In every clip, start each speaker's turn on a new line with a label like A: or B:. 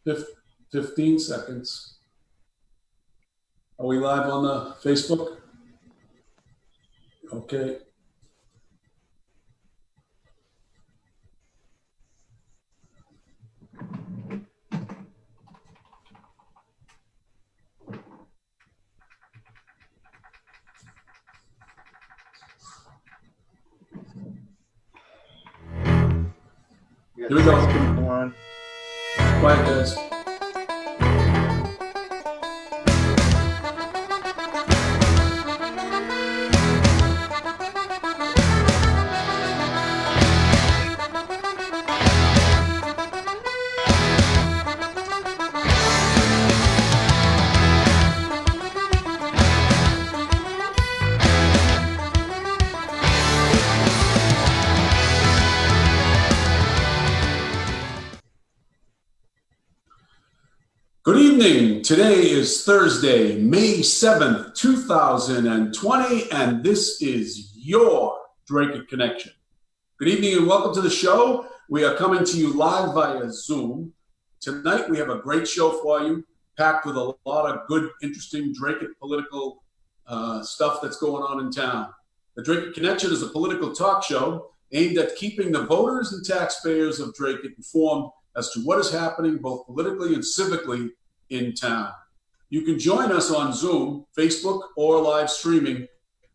A: 15 seconds. Are we live on the Facebook? Okay. Here we go.
B: Come on.
A: Quiet, guys. Good evening. Today is Thursday, May 7th, 2020, and this is your Dracut Connection. Good evening and welcome to the show. We are coming to you live via Zoom. Tonight we have a great show for you, packed with a lot of good, interesting Dracut political stuff that's going on in town. The Dracut Connection is a political talk show aimed at keeping the voters and taxpayers of Dracut informed as to what is happening both politically and civically in town. You can join us on Zoom, Facebook, or live streaming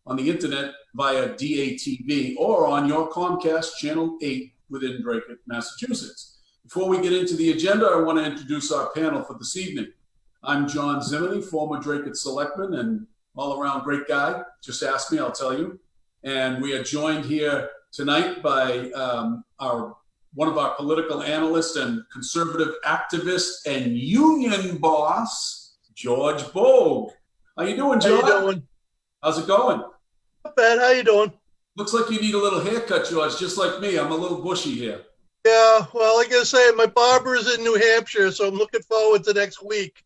A: on the internet via DATV or on your Comcast Channel 8 within Dracut, Massachusetts. Before we get into the agenda, I want to introduce our panel for this evening. I'm John Zimmerman, former Dracut selectman and all-around great guy. Just ask me, I'll tell you. And we are joined here tonight by one of our political analysts and conservative activist and union boss, George Bogue. How you doing, George?
C: How you doing?
A: How's it going?
C: Not bad. How you doing?
A: Looks like you need a little haircut, George, just like me. I'm a little bushy here.
C: Yeah, well, like I say, my barber is in New Hampshire, so I'm looking forward to next week.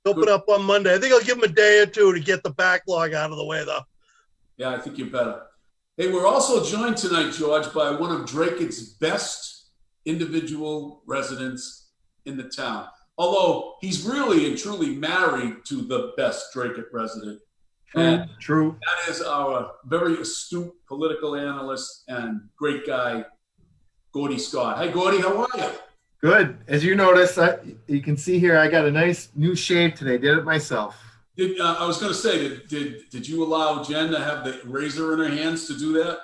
C: Open up on Monday. I think I'll give him a day or two to get the backlog out of the way, though.
A: Yeah, I think you better. Hey, we're also joined tonight, George, by one of Dracut's best individual residents in the town. Although he's really and truly married to the best Dracut resident. And
B: True.
A: that is our very astute political analyst and great guy, Gordy Scott. Hi, Gordy, how are you?
B: Good. As you notice, you can see here, I got a nice new shave today. Did it myself.
A: I was going to say, did you allow Jen to have the razor in her hands to do that?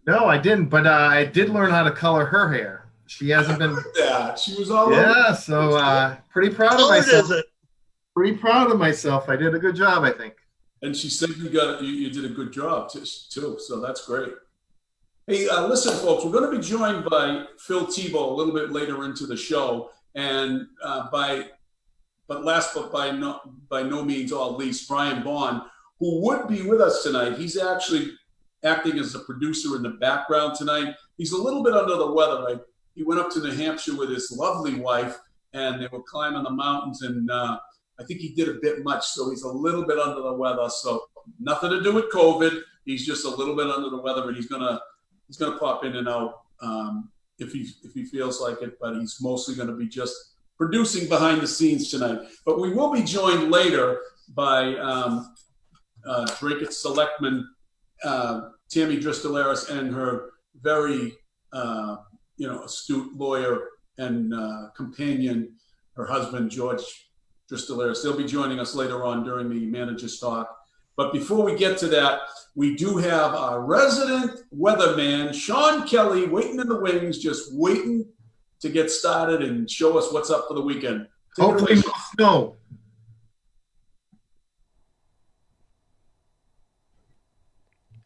B: No, I didn't, but I did learn how to color her hair. She hasn't been.
A: Yeah, she was all over.
B: Yeah, so pretty proud of
C: How hard
B: myself.
C: is it?
B: Pretty proud of myself. I did a good job, I think.
A: And she said you did a good job too, so that's great. Hey, listen, folks, we're going to be joined by Phil Tebow a little bit later into the show, and by no means all least, Brian Bond, who would be with us tonight. He's actually acting as a producer in the background tonight. He's a little bit under the weather. Right? He went up to New Hampshire with his lovely wife, and they were climbing the mountains, and I think he did a bit much, so he's a little bit under the weather. So nothing to do with COVID. He's just a little bit under the weather, but he's gonna pop in and out if he feels like it. But he's mostly going to be just producing behind the scenes tonight. But we will be joined later by Dracut selectman Tammy Dristolaris and her very astute lawyer and companion, her husband George Dristolaris. They'll be joining us later on during the manager's talk. But before we get to that, we do have our resident weatherman, Sean Kelly, waiting in the wings, just waiting to get started and show us what's up for the weekend.
B: Hopefully no snow.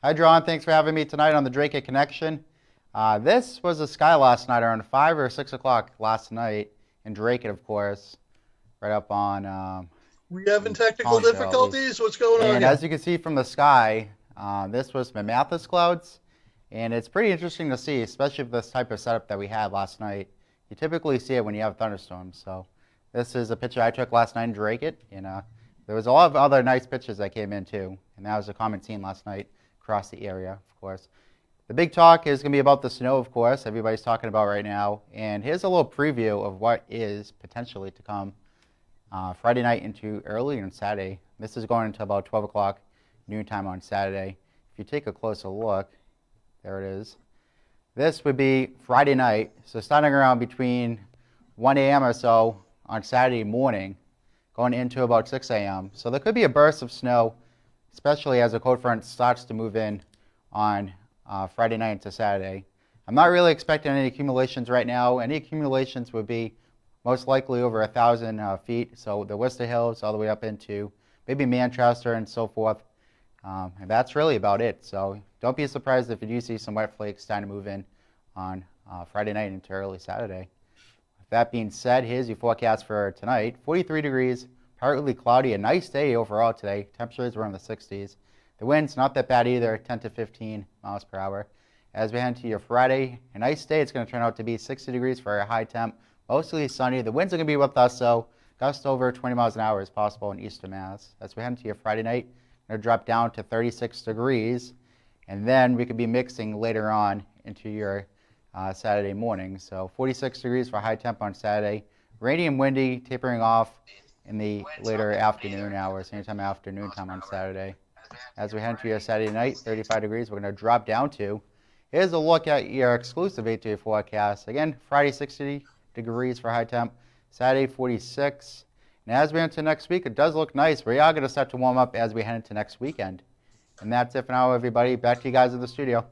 D: Hi, John. Thanks for having me tonight on the Dracut Connection. This was the sky last night around 5 or 6 o'clock last night in Dracut, of course, right up on...
C: We having technical difficulties? What's going on?
D: And as you can see from the sky, this was Mammathus clouds, and it's pretty interesting to see, especially with this type of setup that we had last night. You typically see it when you have thunderstorms. So this is a picture I took last night in Dracut, and there was a lot of other nice pictures that came in too, and that was a common scene last night across the area, of course. The big talk is going to be about the snow, of course, everybody's talking about right now. And here's a little preview of what is potentially to come Friday night into early on Saturday. This is going into about 12 o'clock noontime on Saturday. If you take a closer look, there it is. This would be Friday night, so starting around between 1 a.m. or so on Saturday morning, going into about 6 a.m. So there could be a burst of snow, especially as the cold front starts to move in on Friday night into Saturday. I'm not really expecting any accumulations right now. Any accumulations would be most likely over 1,000 feet, so the Worcester Hills all the way up into maybe Manchester and so forth. And that's really about it. So don't be surprised if you do see some wet flakes starting to move in on Friday night into early Saturday. With that being said, here's your forecast for tonight. 43 degrees, partly cloudy, a nice day overall today. Temperatures were in the 60s. The wind's not that bad either, 10 to 15 miles per hour. As we head into your Friday, a nice day. It's going to turn out to be 60 degrees for a high temp, mostly sunny. The winds are going to be with us, so gust over 20 miles an hour is possible in eastern Mass. As we head into your Friday night, going to drop down to 36 degrees, and then we could be mixing later on into your Saturday morning. So 46 degrees for high temp on Saturday, rainy and windy, tapering off in the later afternoon hours, anytime after noontime on Saturday. As we head into your Saturday night, 35 degrees, we're going to drop down to. Here's a look at your exclusive 8-day forecast. Again, Friday 60 degrees for high temp, Saturday 46. And as we enter next week, it does look nice. We are going to start to warm up as we head into next weekend. And that's it for now, everybody. Back to you guys in the studio.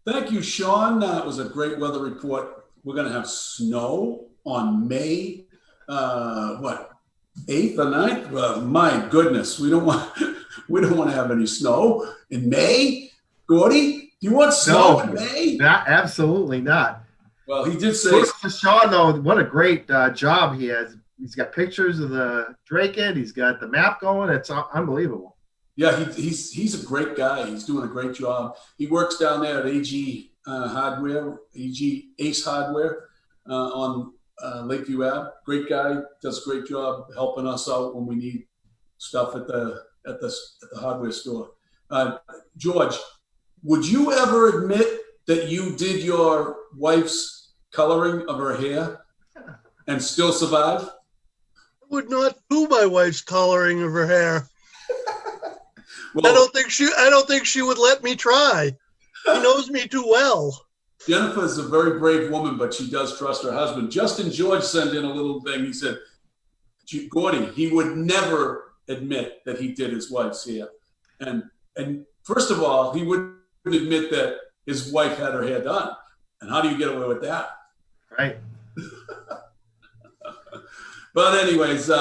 A: Thank you, Sean. That was a great weather report. We're going to have snow on May, 8th or 9th? My goodness, we don't want to have any snow in May. Gordy, do you want snow in May?
B: Absolutely not.
A: Well, he did say.
B: Kudos to Sean, though, what a great job he has. He's got pictures of the Dracut. He's got the map going. It's unbelievable.
A: Yeah, he's a great guy. He's doing a great job. He works down there at AG Hardware, AG Ace Hardware on Lakeview Ave. Great guy, does a great job helping us out when we need stuff at the hardware store. George, would you ever admit that you did your wife's coloring of her hair and still survive?
C: I would not do my wife's coloring of her hair.
A: Well,
C: I don't think she would let me try. She knows me too well.
A: Jennifer is a very brave woman, but she does trust her husband. Justin George sent in a little thing. He said, Gordy, he would never admit that he did his wife's hair. And first of all, he wouldn't admit that his wife had her hair done. And how do you get away with that?
B: Right.
A: But anyways, we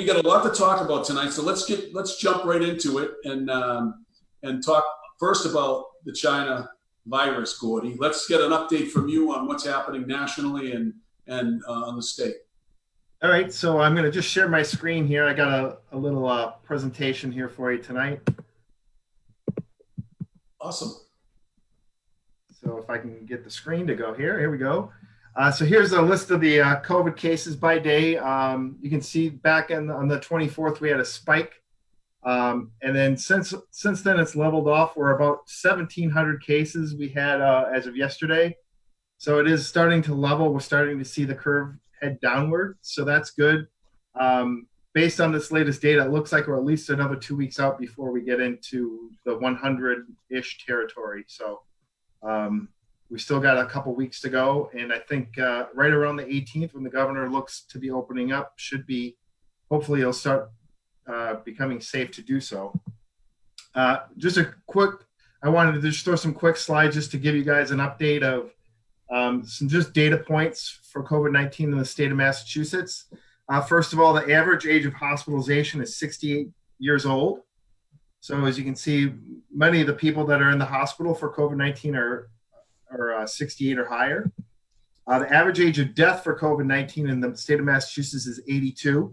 A: got a lot to talk about tonight. So let's jump right into it and talk first about the China virus, Gordy. Let's get an update from you on what's happening nationally and on the state.
B: All right, so I'm going to just share my screen here. I got a little presentation here for you tonight.
A: Awesome.
B: So if I can get the screen to go here we go. So here's a list of the COVID cases by day. You can see back on the 24th, we had a spike. And then since then, it's leveled off. We're about 1,700 cases we had as of yesterday. So it is starting to level. We're starting to see the curve head downward. So that's good. Based on this latest data, it looks like we're at least another 2 weeks out before we get into the 100-ish territory. So we still got a couple weeks to go. And I think right around the 18th, when the governor looks to be opening up, hopefully it'll start becoming safe to do so. I wanted to just throw some quick slides just to give you guys an update of some just data points for COVID-19 in the state of Massachusetts. First of all, the average age of hospitalization is 68 years old. So as you can see, many of the people that are in the hospital for COVID-19 are 68 or higher. The average age of death for COVID-19 in the state of Massachusetts is 82.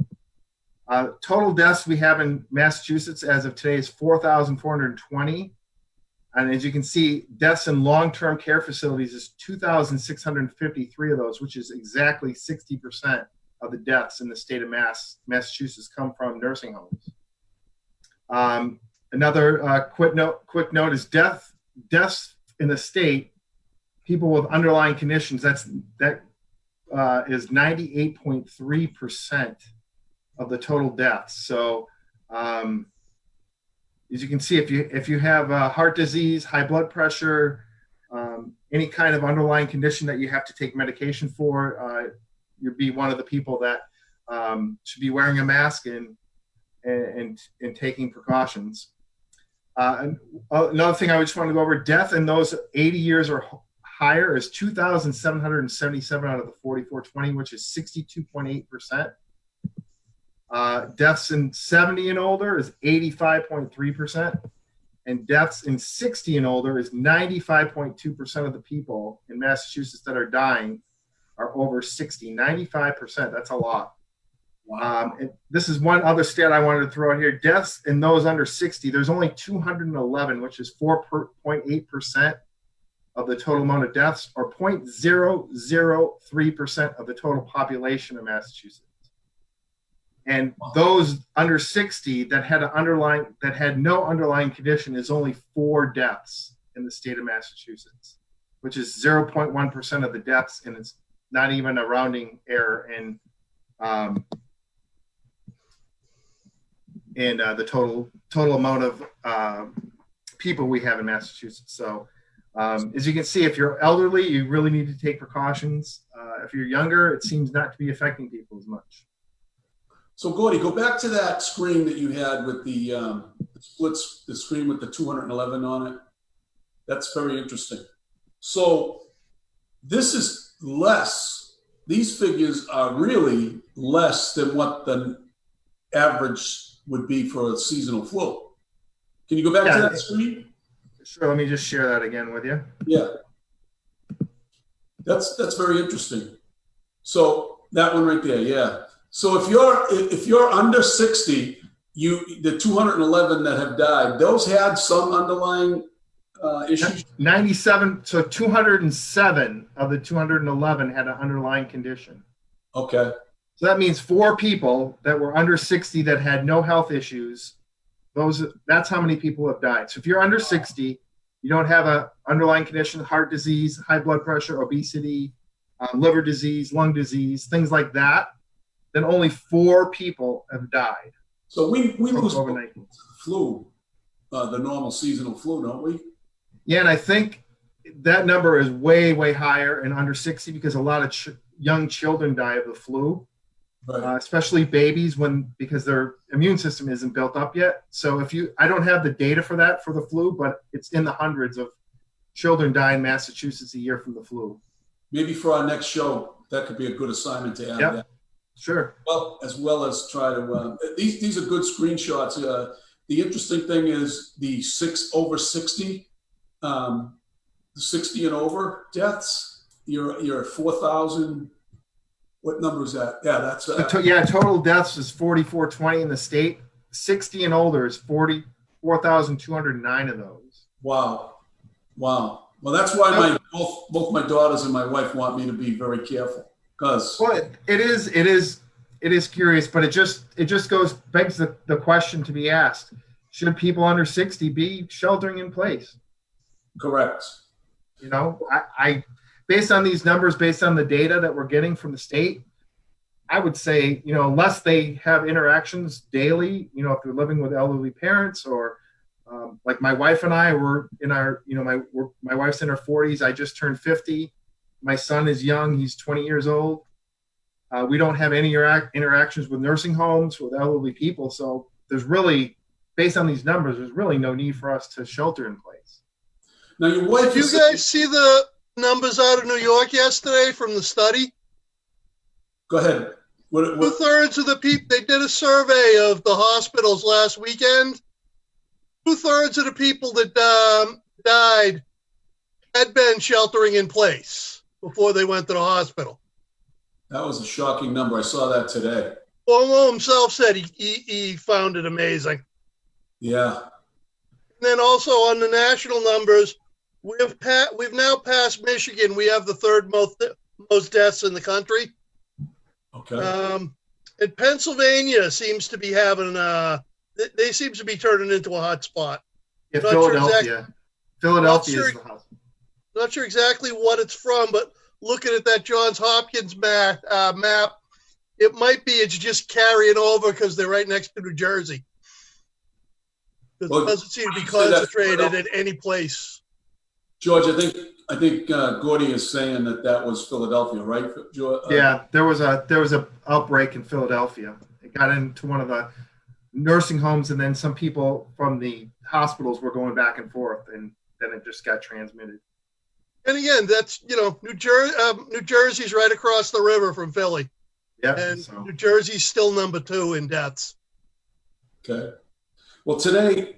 B: Total deaths we have in Massachusetts as of today is 4,420. And as you can see, deaths in long-term care facilities is 2,653 of those, which is exactly 60% of the deaths in the state of Massachusetts come from nursing homes. Another quick note is deaths in the state. People with underlying conditions. That is 98.3% of the total deaths. So, as you can see, if you have heart disease, high blood pressure, any kind of underlying condition that you have to take medication for, you'd be one of the people that should be wearing a mask and taking precautions. And another thing I just want to go over: death in those 80 years or higher is 2,777 out of the 4,420, which is 62.8%. Deaths in 70 and older is 85.3%, and deaths in 60 and older is 95.2% of the people in Massachusetts that are dying are over 60. 95%. That's a lot.
A: Wow.
B: And this is one other stat I wanted to throw out here. Deaths in those under 60, there's only 211, which is 4.8% of the total amount of deaths, or 0.003% of the total population of Massachusetts. And those under 60 that had no underlying condition is only 4 deaths in the state of Massachusetts, which is 0.1% of the deaths, and it's not even a rounding error in the total amount of people we have in Massachusetts. So, as you can see, if you're elderly, you really need to take precautions. If you're younger, it seems not to be affecting people as much.
A: So, Gordy, go back to that screen that you had with the screen with the 211 on it. That's very interesting. So, this is less. These figures are really less than what the average would be for a seasonal flu. Can you go back to that screen?
B: Sure. Let me just share that again with you.
A: Yeah. That's very interesting. So that one right there, yeah. So if you're under 60, the 211 that have died, those had some underlying issues.
B: 97. So 207 of the 211 had an underlying condition.
A: Okay.
B: So that means 4 people that were under 60 that had no health issues. That's how many people have died. So if you're under 60, you don't have an underlying condition, heart disease, high blood pressure, obesity, liver disease, lung disease, things like that, then only 4 people have died.
A: So we lose
B: COVID-19.
A: the flu, the normal seasonal flu, don't we?
B: Yeah, and I think that number is way, way higher in under 60 because a lot of young children die of the flu.
A: Right.
B: Especially babies because their immune system isn't built up yet. So I don't have the data for that for the flu, but it's in the hundreds of children die in Massachusetts a year from the flu.
A: Maybe for our next show, that could be a good assignment to add that.
B: Sure.
A: Well as try to these are good screenshots. The interesting thing is the over 60, 60 and over deaths. You're at 4,000. What number is that? Yeah, that's
B: total deaths is 4,420 in the state. 60 and older is 44,209 of those.
A: Wow. Well, that's why both my daughters and my wife want me to be very careful because.
B: Well, it is curious, but it just begs the question to be asked: should people under 60 be sheltering in place?
A: Correct.
B: You know, I based on these numbers, based on the data that we're getting from the state, I would say, unless they have interactions daily, if they're living with elderly parents or like my wife and I were in our, my wife's in her 40s. I just turned 50. My son is young. He's 20 years old. We don't have any interactions with nursing homes, with elderly people. So there's really, based on these numbers, there's really no need for us to shelter in place.
A: Now, your wife.
C: Did you guys see the numbers out of New York yesterday from the study?
A: Go ahead. What?
C: 2/3 of the people, they did a survey of the hospitals last weekend. 2/3 of the people that died had been sheltering in place before they went to the hospital.
A: That was a shocking number. I saw that today.
C: Cuomo himself said he found it amazing.
A: Yeah.
C: And then also on the national numbers, we've now passed Michigan. We have the 3rd most deaths in the country.
A: Okay.
C: And Pennsylvania seems to be having they seem to be turning into a hot spot.
B: Yeah,
C: Not sure
B: Philadelphia. Philadelphia
C: Not
B: is
C: sure-
B: the hospital.
C: Not sure exactly what it's from, but looking at that Johns Hopkins map, it might be it's just carrying over because they're right next to New Jersey. Because
A: Well,
C: it doesn't seem to be
A: you say that's
C: concentrated at any place.
A: George, I think Gordy is saying that was Philadelphia, right?
B: Yeah, there was a outbreak in Philadelphia. It got into one of the nursing homes, and then some people from the hospitals were going back and forth, and then it just got transmitted.
C: And again, that's New Jersey's right across the river from Philly,
B: Yeah,
C: and
B: so
C: New Jersey's still number 2 in deaths.
A: Okay. Well, today,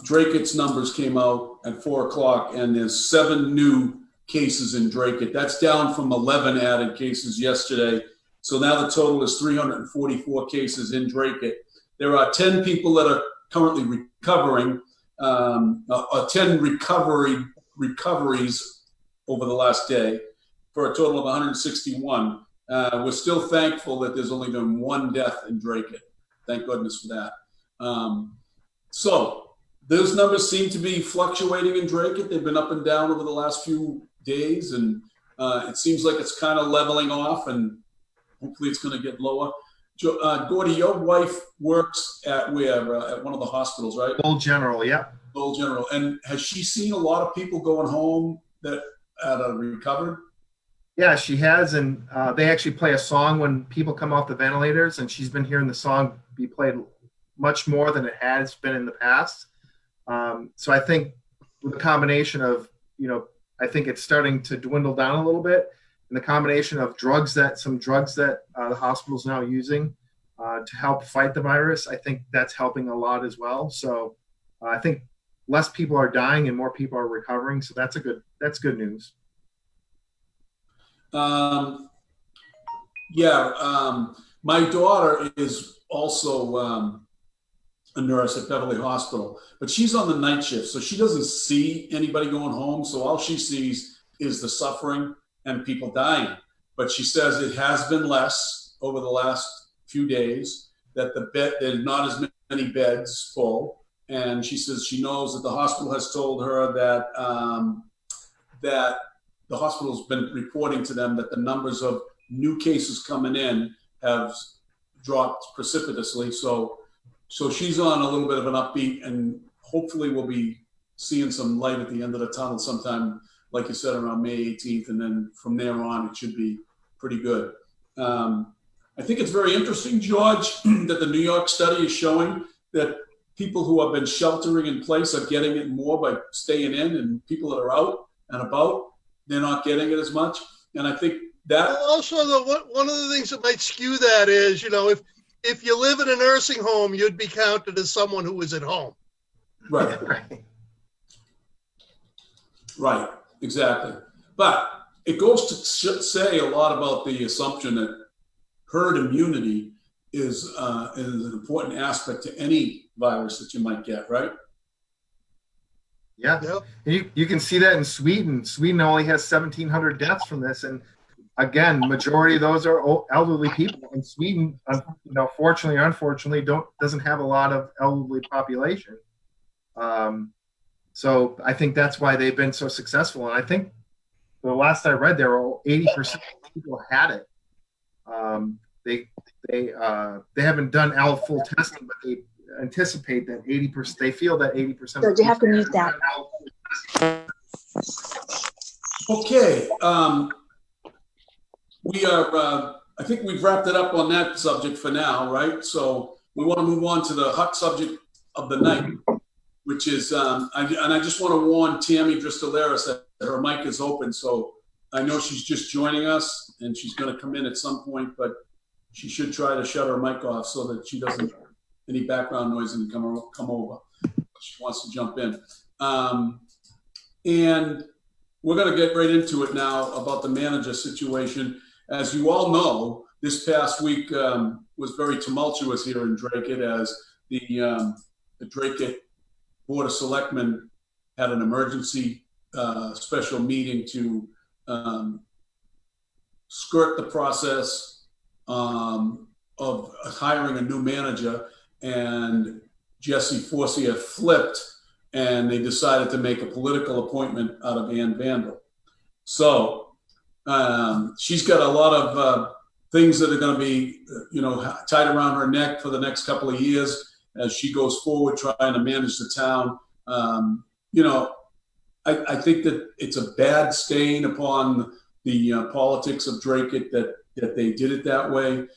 A: Dracut's numbers came out at 4 o'clock, and there's 7 new cases in Dracut. That's down from 11 added cases yesterday. So now the total is 344 cases in Dracut. There are 10 people that are currently recovering, 10 recoveries over the last day for a total of 161. We're still thankful that there's only been 1 death in Dracut. Thank goodness for that. So those numbers seem to be fluctuating in Dracut. They've been up and down over the last few days, and it seems like it's kind of leveling off, and hopefully it's going to get lower. Gordy, your wife works at where? At one of the hospitals, right?
B: Old General, yeah.
A: Old General. And has she seen a lot of people going home that are recovered?
B: Yeah, she has, and they actually play a song when people come off the ventilators, and she's been hearing the song be played much more than it has been in the past. So I think with a combination of, I think it's starting to dwindle down a little bit, and the combination of some drugs that the hospital's now using to help fight the virus, I think that's helping a lot as well. So I think less people are dying and more people are recovering. So that's good news.
A: My daughter is also a nurse at Beverly Hospital, but she's on the night shift, so she doesn't see anybody going home. So all she sees is the suffering and people dying. But she says it has been less over the last few days, that there's not as many beds full. And she says she knows that the hospital has told her that that the hospital's been reporting to them that the numbers of new cases coming in have dropped precipitously. So she's on a little bit of an upbeat, and hopefully we'll be seeing some light at the end of the tunnel sometime, like you said, around May 18th. And then from there on, it should be pretty good. I think it's very interesting, George, that the New York study is showing that people who have been sheltering in place are getting it more by staying in, and people that are out and about, they're not getting it as much. And I think that
C: Also, one of the things that might skew that is, if you live in a nursing home, you'd be counted as someone who was at home.
A: Right, exactly. But it goes to say a lot about the assumption that herd immunity is an important aspect to any virus that you might get, right?
B: Yeah.
C: Yep.
B: You can see that in Sweden. Sweden only has 1,700 deaths from this. And again, majority of those are elderly people. And Sweden, fortunately or unfortunately, doesn't have a lot of elderly population. So I think that's why they've been so successful. And I think the last I read, there were 80% of people had it. They haven't done full testing, but they anticipate that 80%. They feel that 80%.
E: So you have to mute that.
A: Okay. We are. I think we've wrapped it up on that subject for now, right? So we want to move on to the hot subject of the night, which is, I just want to warn Tammy Dristaleris that her mic is open. So I know she's just joining us, and she's going to come in at some point, but she should try to shut her mic off so that she doesn't any background noise and come over. She wants to jump in. And we're going to get right into it now about the manager situation. As you all know, this past week was very tumultuous here in Dracut as the Dracut Board of Selectmen had an emergency special meeting to skirt the process of hiring a new manager. And Jesse Forcier flipped, and they decided to make a political appointment out of Ann Vandal. So she's got a lot of things that are going to be, tied around her neck for the next couple of years as she goes forward trying to manage the town. I think that it's a bad stain upon the politics of Dracut that they did it that way.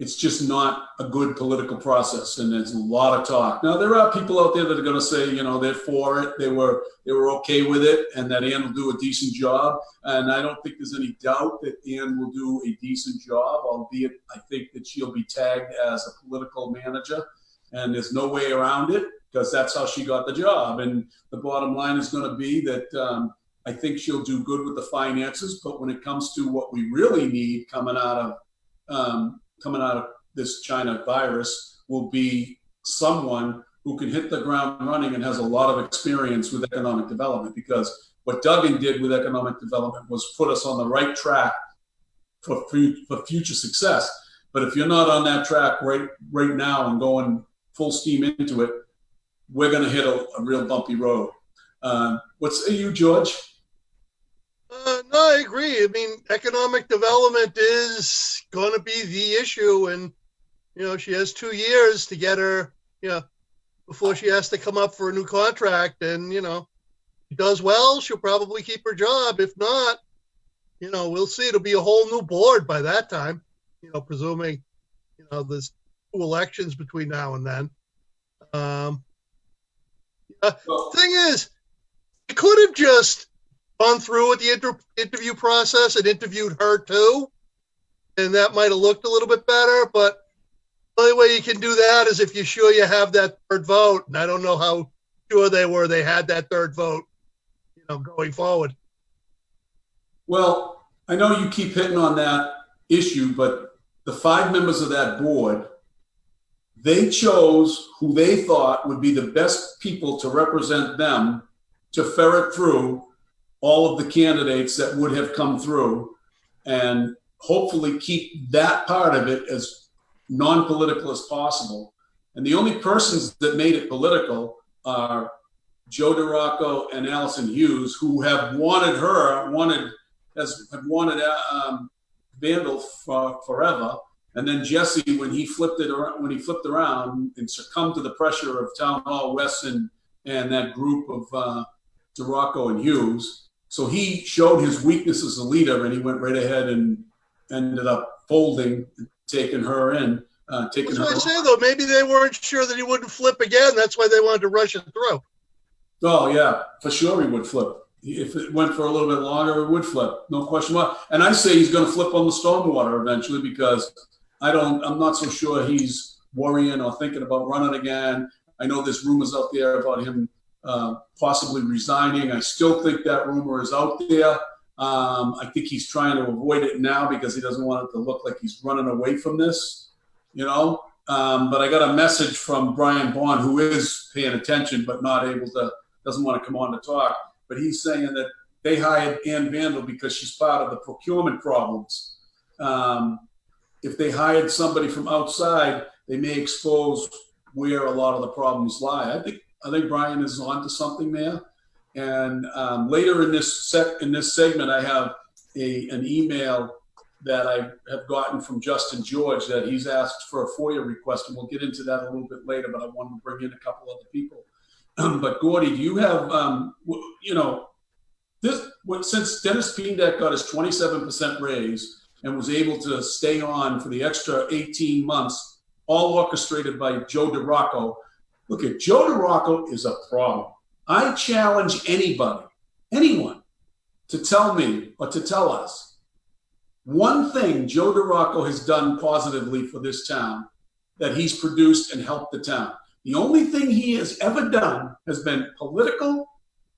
A: It's just not a good political process, and there's a lot of talk. Now, there are people out there that are going to say, they're for it, they were okay with it, and that Ann will do a decent job. And I don't think there's any doubt that Ann will do a decent job, albeit I think that she'll be tagged as a political manager, and there's no way around it because that's how she got the job. And the bottom line is going to be that I think she'll do good with the finances, but when it comes to what we really need coming out of this China virus will be someone who can hit the ground running and has a lot of experience with economic development, because what Duggan did with economic development was put us on the right track for future success. But if you're not on that track right now and going full steam into it, we're going to hit a real bumpy road. What say you, George?
C: No, I agree. I mean, economic development is going to be the issue, and she has 2 years to get her, before she has to come up for a new contract. And she does well, she'll probably keep her job. If not, we'll see. It'll be a whole new board by that time. Presuming there's 2 elections between now and then. Thing is, it could have just gone through with the interview process and interviewed her too, and that might have looked a little bit better. But the only way you can do that is if you're sure you have that third vote, and I don't know how sure they had that third vote, going forward.
A: Well, I know you keep hitting on that issue, but the 5 members of that board, they chose who they thought would be the best people to represent them to ferret through all of the candidates that would have come through and hopefully keep that part of it as non-political as possible. And the only persons that made it political are Joe DeRocco and Allison Hughes, who have wanted Vandal for forever. And then Jesse, when he flipped around and succumbed to the pressure of Town Hall West and that group of DeRocco and Hughes. So he showed his weakness as a leader, and he went right ahead and ended up folding, taking her in. That's
C: what I say, though. Maybe they weren't sure that he wouldn't flip again. That's why they wanted to rush it through.
A: Oh, yeah, for sure he would flip. If it went for a little bit longer, it would flip. No question about it. And I say he's going to flip on the stormwater eventually, because I'm not so sure he's worrying or thinking about running again. I know there's rumors out there about him possibly resigning. I still think that rumor is out there. I think he's trying to avoid it now because he doesn't want it to look like he's running away from this, But I got a message from Brian Bond, who is paying attention but doesn't want to come on to talk. But he's saying that they hired Ann Vandal because she's part of the procurement problems. If they hired somebody from outside, they may expose where a lot of the problems lie. I think Brian is onto something there. And later in this segment, I have an email that I have gotten from Justin George that he's asked for a FOIA request, and we'll get into that a little bit later. But I wanted to bring in a couple other people. But Gordy, do you have since Dennis Peendeck got his 27% raise and was able to stay on for the extra 18 months, all orchestrated by Joe DeRocco. Look, at Joe DeRocco is a problem. I challenge anyone, to tell me or to tell us one thing Joe DeRocco has done positively for this town that he's produced and helped the town. The only thing he has ever done has been political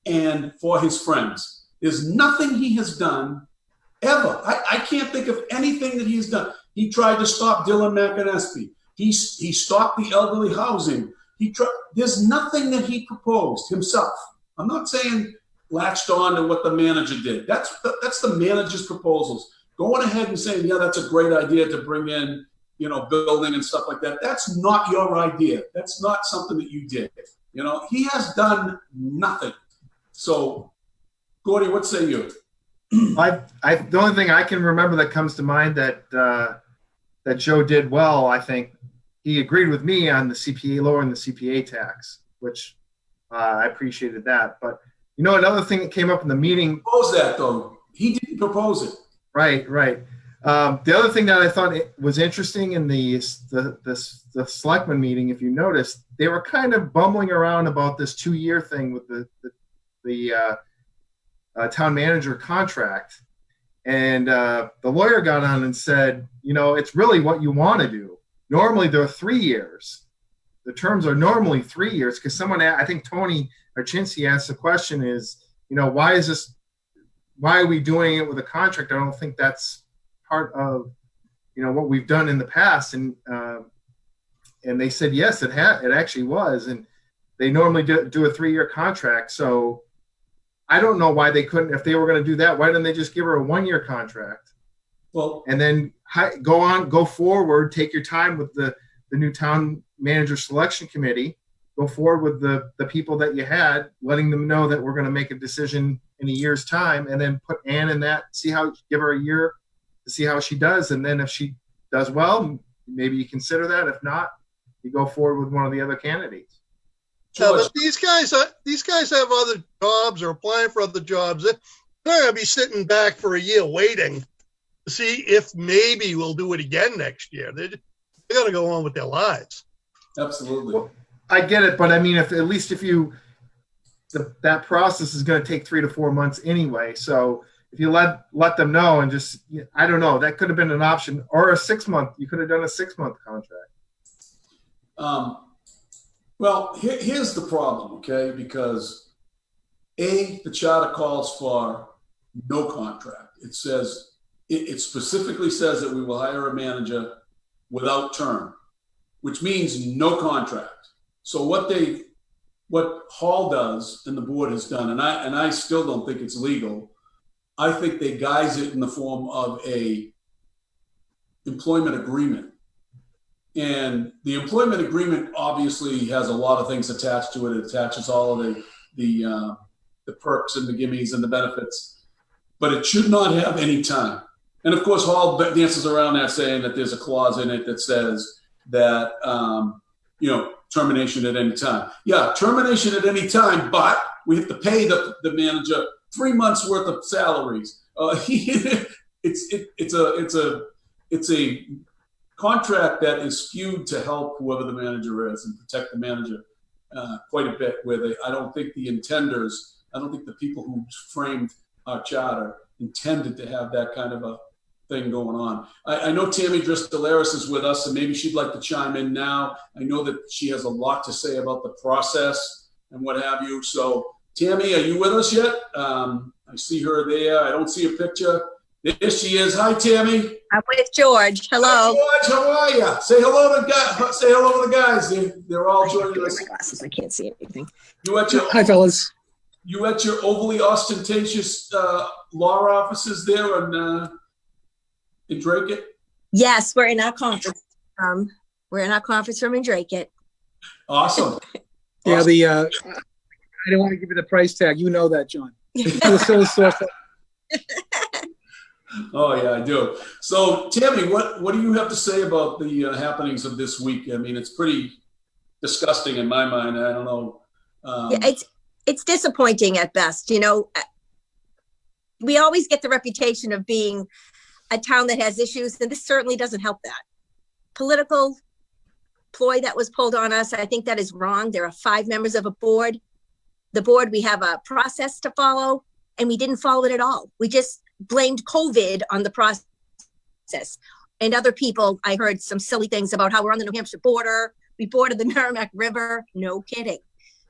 A: and for his friends. There's nothing he has done ever. I can't think of anything that he's done. He tried to stop Dylan McAnespie. He stopped the elderly housing. There's nothing that he proposed himself. I'm not saying latched on to what the manager did. That's the manager's proposals. Going ahead and saying, yeah, that's a great idea to bring in, building and stuff like that. That's not your idea. That's not something that you did. He has done nothing. So, Gordy, what say you?
B: The only thing I can remember that comes to mind that Joe did well, I think he agreed with me on the CPA, lowering the CPA tax, which I appreciated that. But another thing that came up in the meeting.
A: Propose that though. He didn't propose it.
B: Right. The other thing that I thought was interesting in the selectmen meeting, if you noticed, they were kind of bumbling around about this 2-year thing with the town manager contract. And the lawyer got on and said, it's really what you want to do. Normally they're 3 years. The terms are normally 3 years, because I think Tony Archinski asked the question is, why are we doing it with a contract? I don't think that's part of, what we've done in the past. And they said, yes, it actually was. And they normally do a 3-year contract. So I don't know why they couldn't, if they were going to do that, why didn't they just give her a 1-year contract?
A: Well,
B: and then go forward, take your time with the new town manager selection committee, go forward with the people that you had, letting them know that we're going to make a decision in a year's time, and then put Ann in that, give her a year to see how she does. And then if she does well, maybe you consider that. If not, you go forward with one of the other candidates.
C: But these guys have other jobs or applying for other jobs. They're not going to be sitting back for a year waiting to see if maybe we'll do it again next year. They're going to go on with their lives.
A: Absolutely.
B: Well, I get it, but I mean, that process is going to take 3 to 4 months anyway. So if you let them know and just, I don't know, that could have been an option, or a 6-month. You could have done a 6-month contract.
A: Well, here's the problem, okay? Because the charter calls for no contract. It specifically says that we will hire a manager without term, which means no contract. So what Hall does and the board has done, and I still don't think it's legal. I think they guise it in the form of a employment agreement. And the employment agreement obviously has a lot of things attached to it. It attaches all of the perks and the gimmies and the benefits, but it should not have any time. And of course, Hall dances around that, saying that there's a clause in it that says that termination at any time. Yeah, termination at any time, but we have to pay the manager 3 months worth of salaries. It's a contract that is skewed to help whoever the manager is and protect the manager quite a bit. I don't think the people who framed our charter intended to have that kind of a thing going on. I know Tammy Dristolaris is with us, and maybe she'd like to chime in now. I know that she has a lot to say about the process and what have you. So, Tammy, are you with us yet? I see her there. I don't see a picture. There she is. Hi, Tammy.
E: I'm with George. Hello.
A: Hi, George. How are you? Say hello to the guys. They're all joining us.
E: My glasses. I can't see anything.
F: Hi, fellas.
A: You at your overly ostentatious law offices there in Dracut?
E: Yes, we're in our conference. We're in our conference room in Dracut.
A: Awesome.
F: Yeah, I don't want to give you the price tag. You know that, John.
A: Oh yeah, I do. So, Tammy, what do you have to say about the happenings of this week? I mean, it's pretty disgusting in my mind. I don't know.
E: Yeah, it's disappointing at best. We always get the reputation of being a town that has issues, and this certainly doesn't help that. Political ploy that was pulled on us, I think that is wrong. There are 5 members of a board. The board, we have a process to follow, and we didn't follow it at all. We just blamed COVID on the process. And other people, I heard some silly things about how we're on the New Hampshire border. We bordered the Merrimack River. No kidding.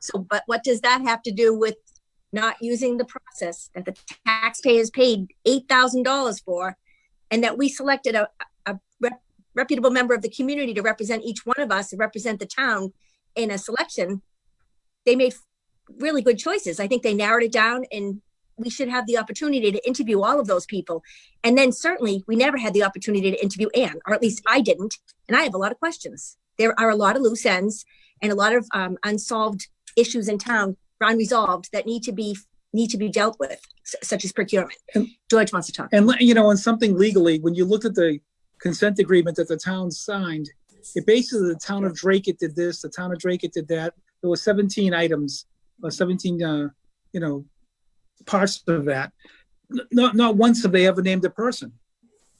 E: So, but what does that have to do with not using the process that the taxpayers paid $8,000 for, and that we selected a reputable member of the community to represent each one of us and represent the town in a selection? They made really good choices. I think they narrowed it down, and we should have the opportunity to interview all of those people. And then certainly we never had the opportunity to interview Anne, or at least I didn't. And I have a lot of questions. There are a lot of loose ends and a lot of unsolved issues in town, unresolved, that need to be dealt with, such as procurement. George wants to talk.
F: And, on something legally, when you looked at the consent agreement that the town signed, it basically, the town of Dracut did this, the town of Dracut did that. There were 17 items, or 17, parts of that. Not once have they ever named a person.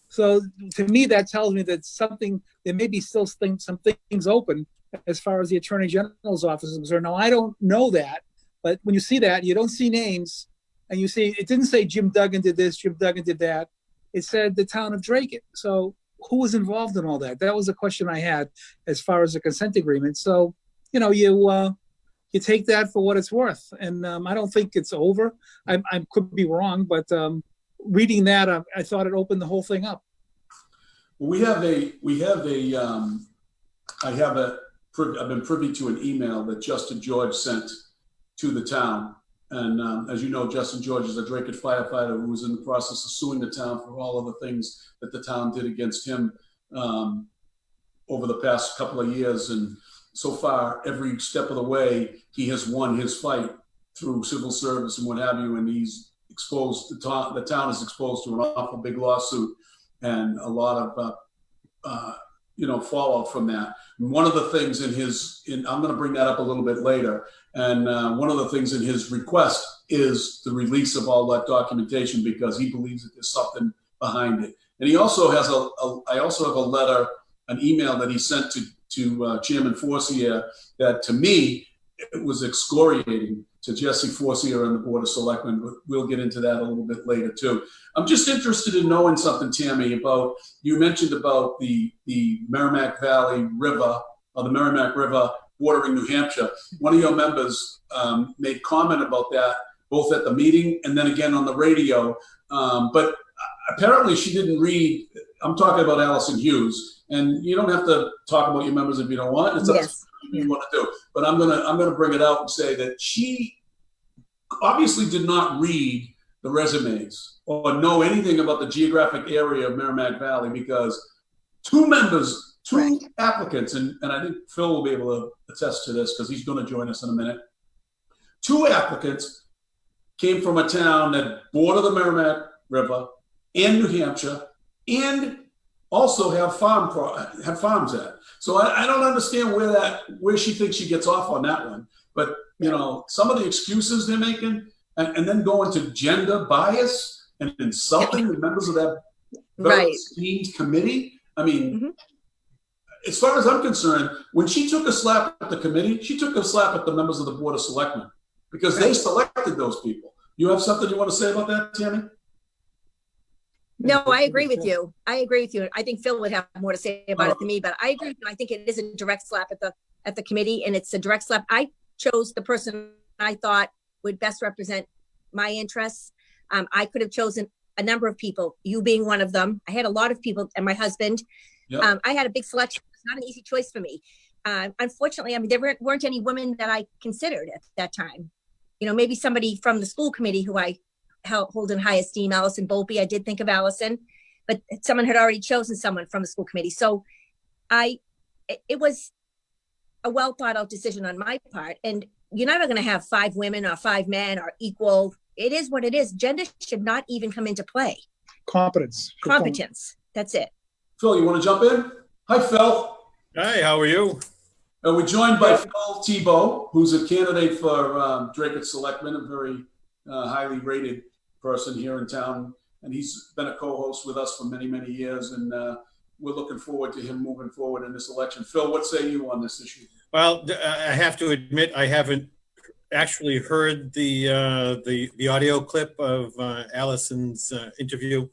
F: So to me, that tells me that there may be still some things open as far as the Attorney General's office is concerned. Now, I don't know that, but when you see that, you don't see names, and you see, it didn't say Jim Duggan did this, Jim Duggan did that. It said the town of Dracut. So who was involved in all that? That was a question I had as far as the consent agreement. So, you take that for what it's worth. And I don't think it's over. I could be wrong, but reading that, I thought it opened the whole thing up.
A: I've been privy to an email that Justin George sent to the town. And as you know, Justin George is a Dracut firefighter who was in the process of suing the town for all of the things that the town did against him over the past couple of years. And so far, every step of the way, he has won his fight through civil service and what have you. And he's exposed, the town is exposed to an awful big lawsuit and a lot of, fallout from that. And one of the things I'm going to bring that up a little bit later. And one of the things in his request is the release of all that documentation, because he believes that there's something behind it. And he also has I also have a letter, an email that he sent to Chairman Forcier that, to me, it was excoriating to Jesse Forcier and the Board of Selectmen. But we'll get into that a little bit later too. I'm just interested in knowing something, Tammy, about, you mentioned about the Merrimack Valley River, or the Merrimack River bordering New Hampshire. One of your members made comment about that, both at the meeting and then again on the radio. But apparently she didn't read. I'm talking about Allison Hughes, and you don't have to talk about your members if you don't want. It's up to you want to do. But I'm gonna bring it out and say that she obviously did not read the resumes or know anything about the geographic area of Merrimack Valley, because two applicants, and I think Phil will be able to attest to this because he's going to join us in a minute. Two applicants came from a town that border the Merrimack River and New Hampshire, and also have farms at. So I don't understand where she thinks she gets off on that one. But some of the excuses they're making, and then going to gender bias and insulting the members of that very esteemed committee. I mean, as far as I'm concerned, when she took a slap at the committee, she took a slap at the members of the Board of Selectmen, because they selected those people. You have something you want to say about that, Tammy?
E: No, I agree with you. I think Phil would have more to say about it than me, but I agree with you. I think it is a direct slap at the committee, and it's a direct slap. I chose the person I thought would best represent my interests. I could have chosen a number of people, you being one of them. I had a lot of people, and my husband. Yep. I had a big selection. It's not an easy choice for me. Unfortunately, there weren't any women that I considered at that time. Maybe somebody from the school committee who I hold in high esteem, Allison Volpe. I did think of Allison, but someone had already chosen someone from the school committee. So it was a well thought out decision on my part. And you're never going to have 5 women or 5 men or equal. It is what it is. Gender should not even come into play.
F: Competence.
E: That's it.
A: Phil, you want to jump in? Hi, Phil.
G: Hi, how are you?
A: We're joined by Phil Tebow, who's a candidate for Dracut Selectman, a very highly rated person here in town. And he's been a co-host with us for many, many years. And we're looking forward to him moving forward in this election. Phil, what say you on this issue?
G: Well, I have to admit, I haven't actually heard the audio clip of Allison's interview.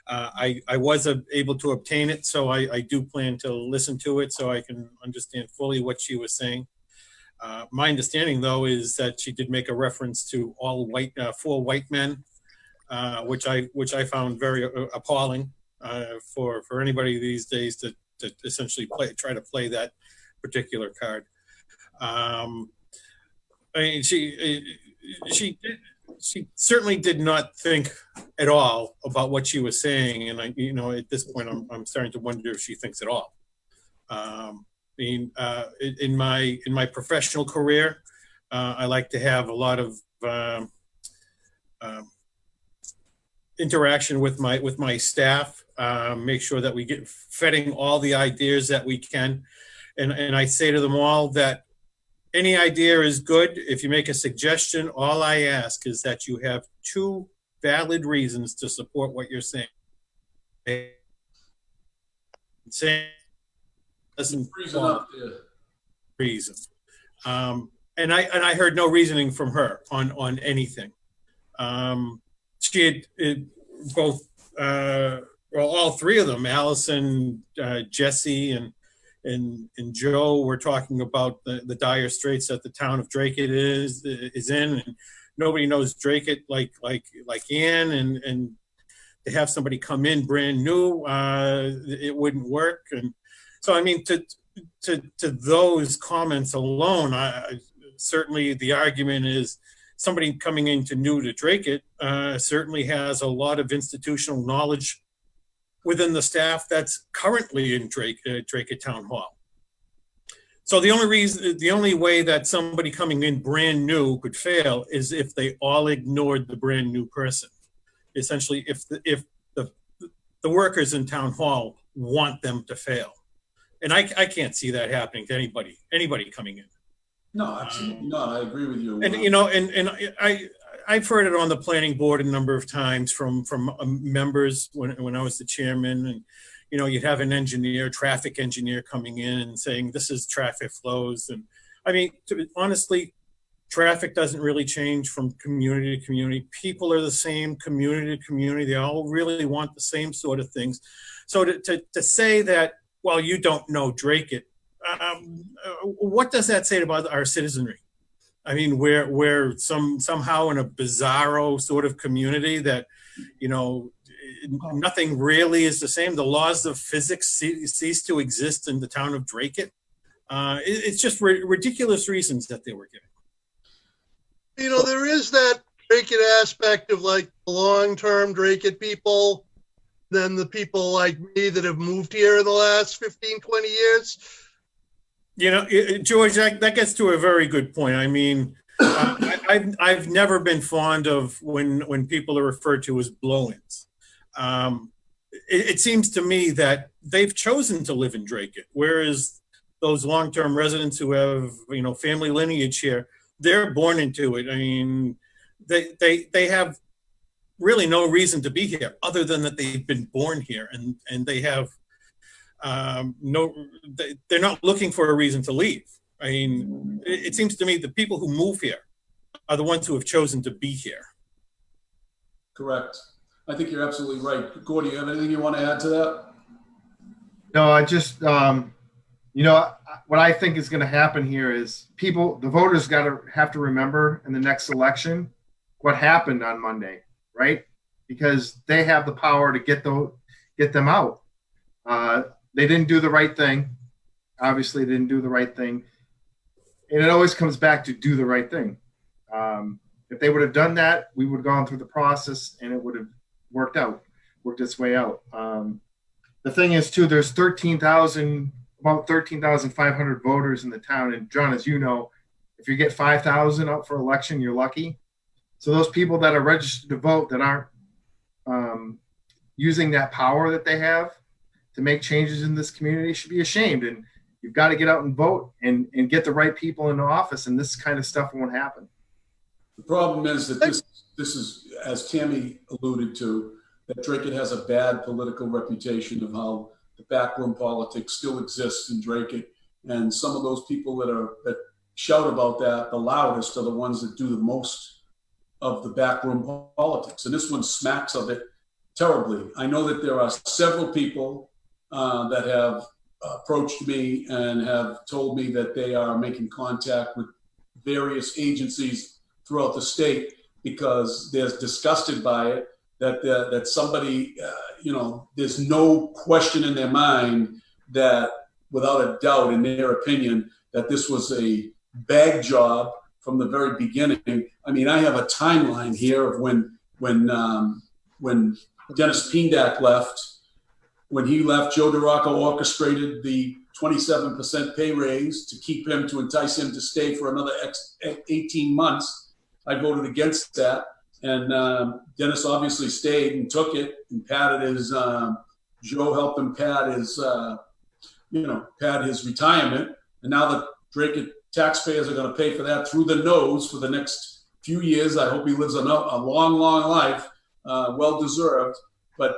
G: I was able to obtain it, so I do plan to listen to it so I can understand fully what she was saying. My understanding, though, is that she did make a reference to all white, 4 white men, which I found very appalling for anybody these days to essentially try to play that particular card. I mean, she she certainly did not think at all about what she was saying, and at this point, I'm starting to wonder if she thinks at all. In my professional career, I like to have a lot of interaction with my staff. Make sure that we get vetting all the ideas that we can, and I say to them all that any idea is good. If you make a suggestion, all I ask is that you have 2 valid reasons to support what you're saying. Saying doesn't reason. And I heard no reasoning from her on anything. She had both, all 3 of them, Allison, Jesse, and Joe, were talking about the dire straits that the town of Dracut is in, and nobody knows Dracut like Ann, and to have somebody come in brand new, it wouldn't work. And so, I mean, to those comments alone, certainly the argument is somebody coming into new to Dracut certainly has a lot of institutional knowledge within the staff that's currently in Dracut Town Hall. So the only way that somebody coming in brand new could fail is if they all ignored the brand new person. Essentially, if the workers in Town Hall want them to fail. And I can't see that happening to anybody coming in.
A: No, absolutely not. I agree with you.
G: And I've heard it on the planning board a number of times from members when I was the chairman, and you'd have an traffic engineer coming in and saying this is traffic flows, and I mean, honestly, traffic doesn't really change from community to community. People are the same community to community. They all really want the same sort of things. So to say that, well, you don't know Dracut, what does that say about our citizenry? I mean, we're somehow in a bizarro sort of community that, nothing really is the same. The laws of physics cease to exist in the town of Dracut. It's just ridiculous reasons that they were giving.
C: There is that Dracut aspect of like long-term Dracut people, then the people like me that have moved here in the last 15, 20 years.
G: George, that gets to a very good point. I mean, I've never been fond of when people are referred to as blow-ins. It seems to me that they've chosen to live in Dracut, whereas those long-term residents who have, family lineage here, they're born into it. I mein, they have really no reason to be here other than that they've been born here, and they have they're not looking for a reason to leave. I mean, it seems to me the people who move here are the ones who have chosen to be here.
A: Correct. I think you're absolutely right. Gordy, you have anything you want to add to that?
B: No, I just, what I think is going to happen here is the voters have to remember in the next election what happened on Monday, right? Because they have the power to get them out. They didn't do the right thing. Obviously, they didn't do the right thing. And it always comes back to do the right thing. If they would have done that, we would have gone through the process and it would have worked its way out. The thing is, too, there's about 13,500 voters in the town. And John, as you know, if you get 5,000 up for election, you're lucky. So those people that are registered to vote that aren't using that power that they have to make changes in this community should be ashamed. And you've got to get out and vote and get the right people into office, and this kind of stuff won't happen.
A: The problem is that this is, as Tammy alluded to, that Dracut has a bad political reputation of how the backroom politics still exists in Dracut. And some of those people that shout about that the loudest are the ones that do the most of the backroom politics. And this one smacks of it terribly. I know that there are several people that have approached me and have told me that they are making contact with various agencies throughout the state because they're disgusted by it, that somebody, there's no question in their mind that without a doubt, in their opinion, that this was a bag job from the very beginning. I mean, I have a timeline here of when Dennis Pindak left. When he left, Joe DeRocco orchestrated the 27% pay raise to keep him, to entice him to stay for another 18 months. I voted against that. And Dennis obviously stayed and took it and padded his, Joe helped him pad his, pad his retirement. And now the Dracut taxpayers are going to pay for that through the nose for the next few years. I hope he lives a long, long life, well deserved. But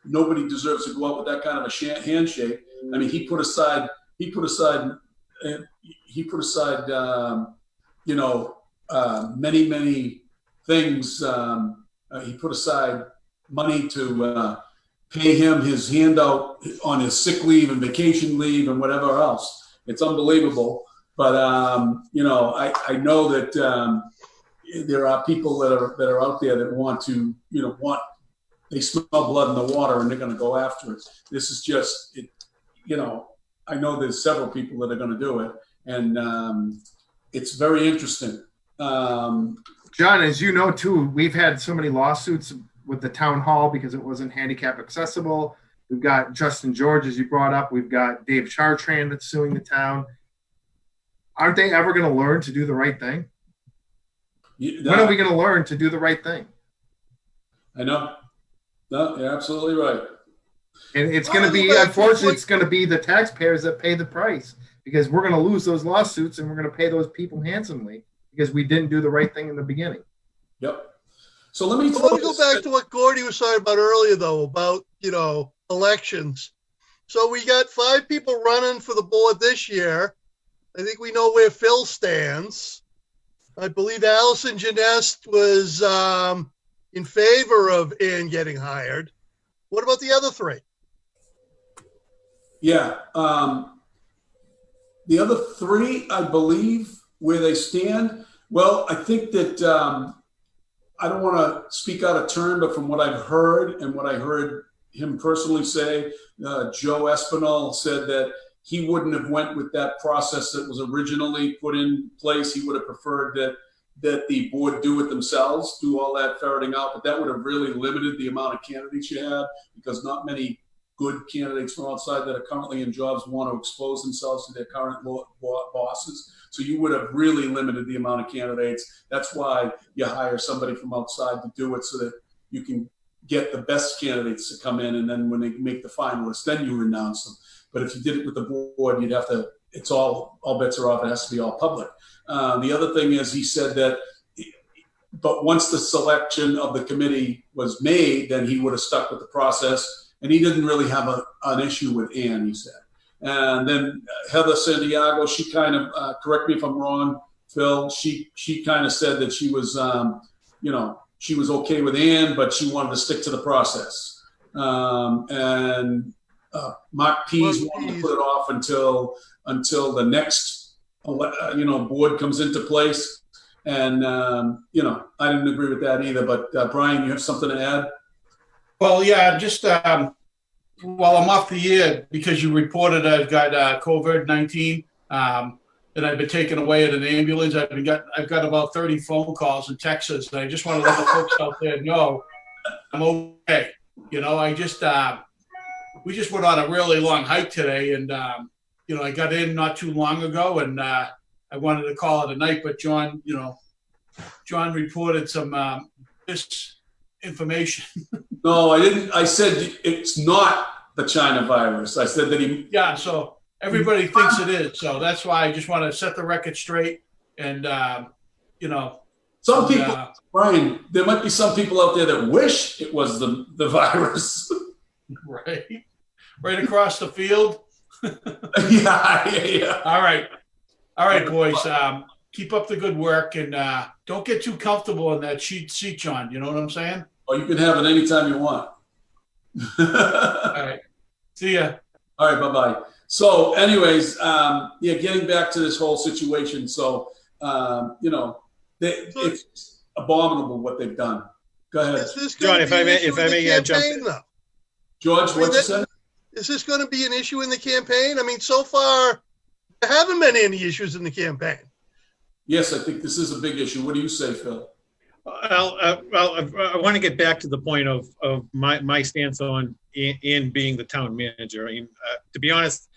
A: nobody deserves to go out with that kind of a handshake. I mean, he put aside, many things. He put aside money to pay him his handout on his sick leave and vacation leave and whatever else. It's unbelievable. But I know that there are people that are out there that want to, they smell blood in the water and they're going to go after it. This is just, I know there's several people that are going to do it, and it's very interesting.
B: John, as you know too, we've had so many lawsuits with the town hall because it wasn't handicap accessible. We've got Justin George, as you brought up. We've got Dave Chartrand that's suing the town. Aren't they ever going to learn to do the right thing? When are we going to learn to do the right thing?
A: I know. No, you're absolutely right.
B: And it's going to be, unfortunately, it's going to be the taxpayers that pay the price, because we're going to lose those lawsuits and we're going to pay those people handsomely because we didn't do the right thing in the beginning.
A: Yep. So let me
C: go back to what Gordy was talking about earlier, though, about, elections. So we got 5 people running for the board this year. I think we know where Phil stands. I believe Allison Janest was in favor of Ann getting hired. What about the other 3?
A: Yeah. The other 3, I believe, where they stand. Well, I think that I don't want to speak out of turn, but from what I've heard and what I heard him personally say, Joe Espinal said that he wouldn't have went with that process that was originally put in place. He would have preferred that the board do it themselves, do all that ferreting out, but that would have really limited the amount of candidates you had, because not many good candidates from outside that are currently in jobs want to expose themselves to their current bosses. So you would have really limited the amount of candidates. That's why you hire somebody from outside to do it, so that you can get the best candidates to come in, and then when they make the finalists, then you renounce them. But if you did it with the board, you'd have to, it's all bets are off. It has to be all public. The other thing is, he said that, but once the selection of the committee was made, then he would have stuck with the process, and he didn't really have an issue with Ann, he said. And then Heather Santiago, she kind of, correct me if I'm wrong, Phil, she kind of said that she was, she was okay with Ann, but she wanted to stick to the process. And Mark Pease wanted to put it off until the next, board comes into place. And, I didn't agree with that either. But Brian, you have something to add?
H: Well, yeah, just while I'm off the air, because you reported I've got COVID-19, and I've been taken away in an ambulance. I've got about 30 phone calls and texts, and I just want to let the folks out there know I'm okay. We just went on a really long hike today, and I got in not too long ago, and I wanted to call it a night, but John reported some misinformation.
A: No, I didn't. I said it's not the China virus. I said that he.
H: Yeah, so everybody thinks it is. So that's why I just want to set the record straight. And,
A: some people, Brian, there might be some people out there that wish it was the virus.
H: Right across the field.
A: Yeah.
H: All right, boys. Keep up the good work, and don't get too comfortable in that seat, John. You know what I'm saying?
A: Oh, you can have it anytime you want.
H: All right. See ya.
A: All right. Bye-bye. So anyways, getting back to this whole situation. So, it's abominable what they've done. Go ahead.
C: John, if I may jump in.
A: George, what you said?
C: Is this going to be an issue in the campaign? I mean, so far, there haven't been any issues in the campaign.
A: Yes, I think this is a big issue. What do you say, Phil?
G: I want to get back to the point of my stance on in being the town manager. I mean, to be honest,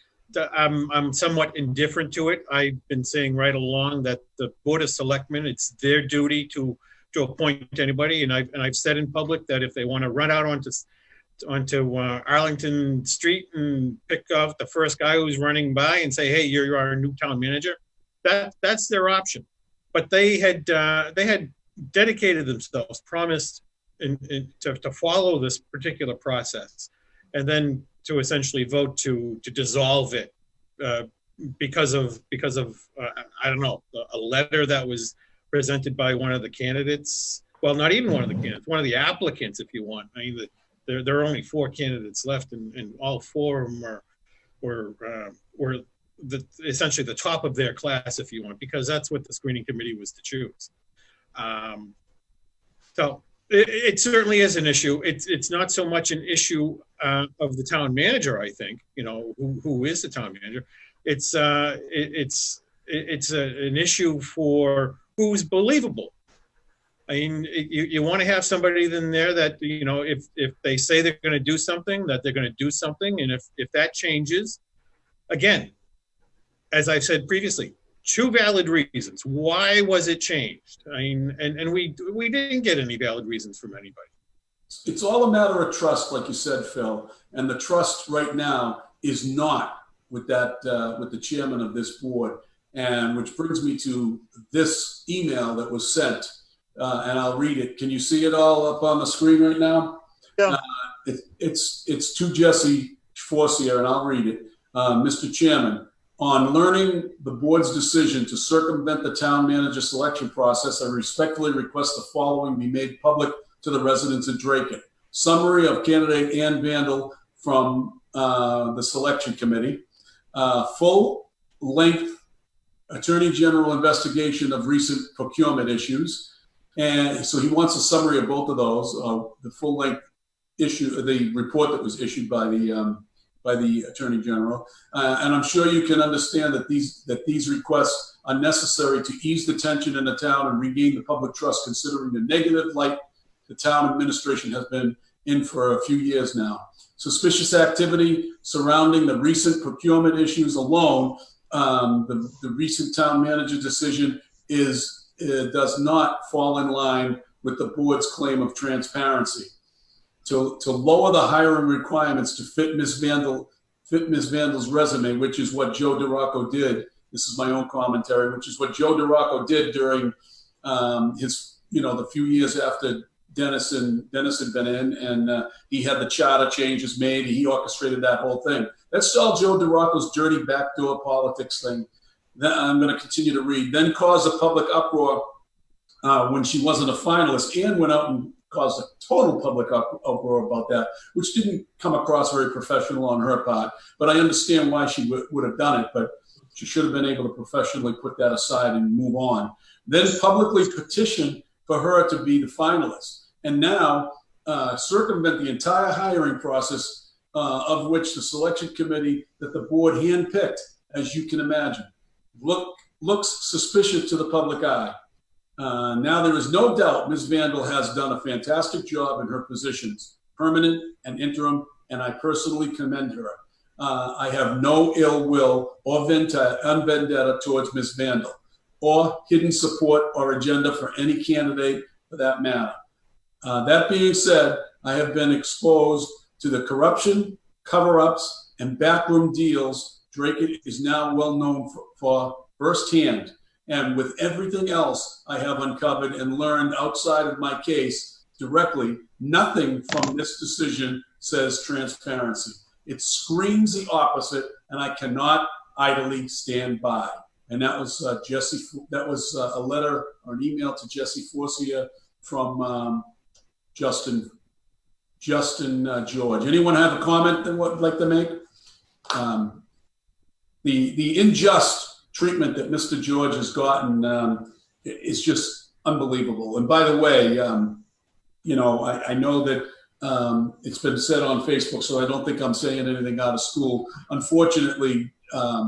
G: I'm somewhat indifferent to it. I've been saying right along that the Board of Selectmen, it's their duty to appoint anybody, and I've said in public that if they want to run out onto Arlington Street and pick off the first guy who's running by and say, "Hey, you're our new town manager," that's their option. But they had dedicated themselves, promised to follow this particular process, and then to essentially vote to dissolve it because of I don't know, a letter that was presented by one of the candidates. Well, not even one of the candidates, one of the applicants, if you want. I mean, there are only 4 candidates left, and all 4 of them were essentially the top of their class, if you want, because that's what the screening committee was to choose. So it certainly is an issue. It's not so much an issue of the town manager, I think, who is the town manager. It's an issue for who's believable. I mean, you want to have somebody in there that, if they say they're going to do something, that they're going to do something. And if that changes, again, as I've said previously, 2 valid reasons. Why was it changed? I mean, and we didn't get any valid reasons from anybody.
A: It's all a matter of trust, like you said, Phil. And the trust right now is not with with the chairman of this board. And which brings me to this email that was sent. And I'll read it. Can you see it all up on the screen right now?
C: Yeah.
A: It's to Jesse Forcier, and I'll read it. Mr. Chairman, on learning the board's decision to circumvent the town manager selection process, I respectfully request the following be made public to the residents of Dracut. Summary of candidate Ann Vandal from the selection committee. Full-length Attorney General investigation of recent procurement issues. And so he wants a summary of both of those, the full-length issue, the report that was issued by the Attorney General. And I'm sure you can understand that these requests are necessary to ease the tension in the town and regain the public trust, considering the negative light the town administration has been in for a few years now. Suspicious activity surrounding the recent procurement issues alone, the recent town manager decision does not fall in line with the board's claim of transparency. To lower the hiring requirements to fit Ms. Vandal's resume, which is what Joe DeRocco did. This is my own commentary, which is what Joe DeRocco did during his, the few years after Dennis had been in, and he had the charter changes made. He orchestrated that whole thing. That's all Joe DeRocco's dirty backdoor politics thing. Then I'm going to continue to read. Then caused a public uproar when she wasn't a finalist, and went out and caused a total public uproar about that, which didn't come across very professional on her part. But I understand why she would have done it, but she should have been able to professionally put that aside and move on. Then publicly petition for her to be the finalist. And now circumvent the entire hiring process of which the selection committee that the board handpicked, as you can imagine, looks suspicious to the public eye. Now there is no doubt Ms. Vandal has done a fantastic job in her positions, permanent and interim, and I personally commend her. I have no ill will or vendetta towards Ms. Vandal, or hidden support or agenda for any candidate for that matter. That being said, I have been exposed to the corruption, cover-ups, and backroom deals Dracut is now well known for firsthand. And with everything else I have uncovered and learned outside of my case directly, nothing from this decision says transparency. It screams the opposite, and I cannot idly stand by. And that was Jesse. That was a letter or an email to Jesse Forcier from Justin George. Anyone have a comment that would like to make? The unjust treatment that Mr. George has gotten is just unbelievable. And by the way, I know that it's been said on Facebook, so I don't think I'm saying anything out of school. Unfortunately,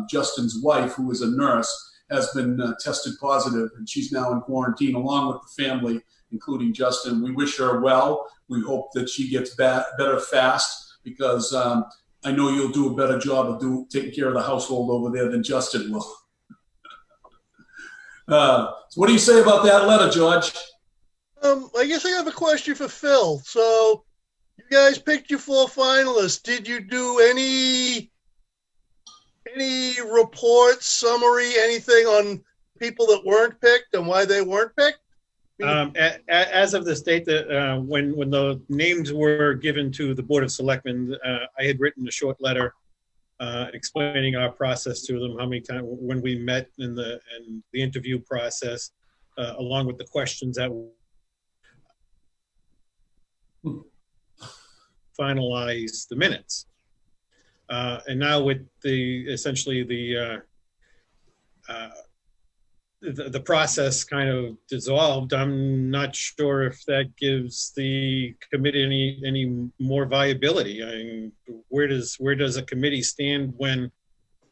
A: Justin's wife, who is a nurse, has been tested positive, and she's now in quarantine along with the family, including Justin. We wish her well. We hope that she gets better fast, because I know you'll do a better job of taking care of the household over there than Justin will. So what do you say about that letter, George?
C: I guess I have a question for Phil. So you guys picked your 4 finalists. Did you do any reports, summary, anything on people that weren't picked and why they weren't picked?
G: As of this date, when the names were given to the Board of Selectmen, I had written a short letter explaining our process to them, how many times when we met in the interview process, along with the questions that finalize the minutes. And now with essentially the process kind of dissolved, I'm not sure if that gives the committee any more viability. I mean, where does a committee stand when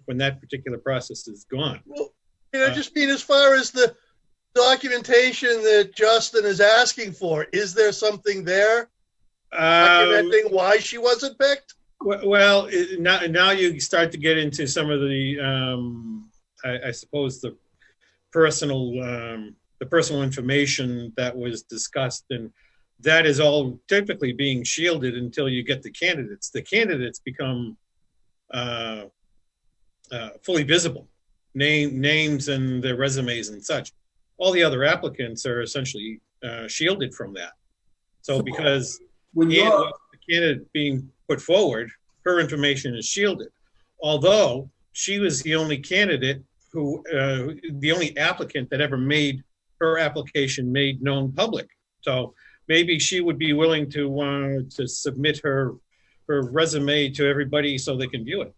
G: that particular process is gone?
C: Well, I just mean as far as the documentation that Justin is asking for, is there something there documenting why she wasn't picked?
G: Well, now you start to get into some of the, I suppose, the personal information that was discussed, and that is all typically being shielded until you get the candidates. The candidates become fully visible, names and their resumes and such. All the other applicants are essentially shielded from that. So because the candidate being put forward, her information is shielded. Although she was the only candidate the only applicant that ever made her application made known public. So maybe she would be willing to submit her resume to everybody so they can view it.